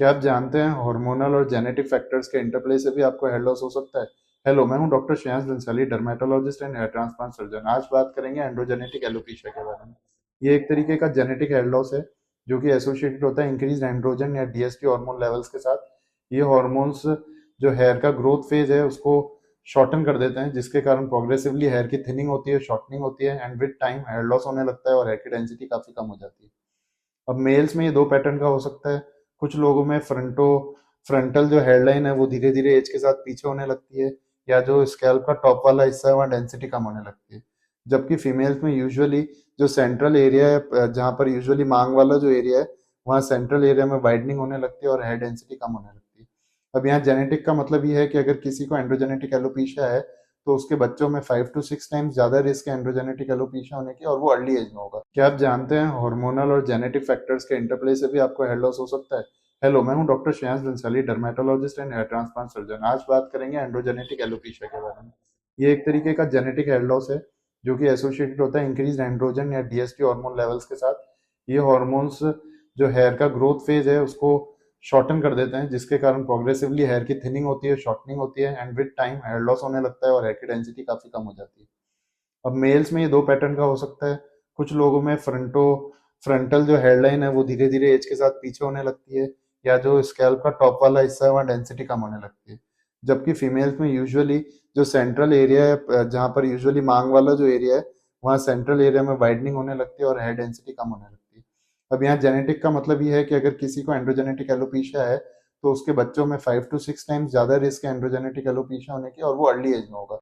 क्या आप जानते हैं हार्मोनल और जेनेटिक फैक्टर्स के इंटरप्ले से भी आपको हेयर लॉस हो सकता है। हेलो, मैं हूं doctor Shreyansh Bansali, dermatologist and hair transplant surgeon. आज बात करेंगे एंड्रोजेनेटिक एलोपेशिया के बारे में। ये एक तरीके का जेनेटिक हेयर लॉस है जो कि एसोसिएटेड होता है इंक्रीज एंड्रोजन या डीएसटी हार्मोन लेवल्स के साथ। ये हार्मोन्स जो हेयर का ग्रोथ फेज है उसको शॉर्टन कर देते हैं, जिसके कारण प्रोग्रेसिवली हेयर की थिनिंग होती है, शॉर्टनिंग होती है and with time here loss होने लगता है और हेयर की डेंसिटी काफी कम हो जाती है। अब मेल्स में ये दो पैटर्न का हो सकता है। कुछ लोगों में फ्रंटल जो हेयरलाइन है वो धीरे धीरे एज के साथ पीछे होने लगती है, या जो स्कैल्प का टॉप वाला हिस्सा है वहाँ डेंसिटी कम होने लगती है। जबकि फीमेल्स में यूजुअली जो सेंट्रल एरिया है, जहाँ पर यूजुअली मांग वाला जो एरिया है, वहाँ सेंट्रल एरिया में वाइडनिंग होने लगती है और हेयर डेंसिटी कम होने लगती है। अब यहाँ जेनेटिक का मतलब ये है कि अगर किसी को एंड्रोजेनेटिक एलोपेशिया है तो उसके बच्चों में 5 to 6 टाइम्स ज्यादा रिस्क है एंड्रोजेनेटिक एलोपेशिया होने की, और वो अर्ली एज में होगा। क्या आप जानते हैं हार्मोनल और जेनेटिक फैक्टर्स के इंटरप्ले से भी आपको हेयर लॉस हो सकता है। हेलो, मैं हूं doctor Shreyansh Bansali, dermatologist and hair transplant surgeon. आज बात करेंगे एंड्रोजेनेटिक एलोपेशिया के बारे में। ये एक तरीके का जेनेटिक हेयर लॉस है जो कि एसोसिएटेड होता है इंक्रीज एंड्रोजन या डीएसटी हार्मोन लेवल्स के साथ। ये हार्मोन्स जो हेयर का ग्रोथ फेज है उसको शॉर्टन कर देते हैं, जिसके कारण प्रोग्रेसिवली हेयर की थिनिंग होती है, शॉर्टनिंग होती है and with time here loss होने लगता है और हेयर की डेंसिटी काफी कम हो जाती है। अब मेल्स में ये दो पैटर्न का हो सकता है। कुछ लोगों में फ्रंटल जो हेयरलाइन है वो धीरे धीरे एज के साथ पीछे होने लगती है, या जो स्कैल्प का टॉप वाला हिस्सा है वहाँ डेंसिटी कम होने लगती है। जबकि फीमेल्स में यूजुअली जो सेंट्रल एरिया है, जहाँ पर यूजुअली मांग वाला जो एरिया है, वहाँ सेंट्रल एरिया में वाइडनिंग होने लगती है और हेयर डेंसिटी कम होने लगती है। अब यहाँ जेनेटिक का मतलब ये है कि अगर किसी को एंड्रोजेनेटिक एलोपेशिया है तो उसके बच्चों में 5 to 6 टाइम्स ज्यादा रिस्क है एंड्रोजेनेटिक एलोपेशिया होने की, और वो अर्ली एज में होगा।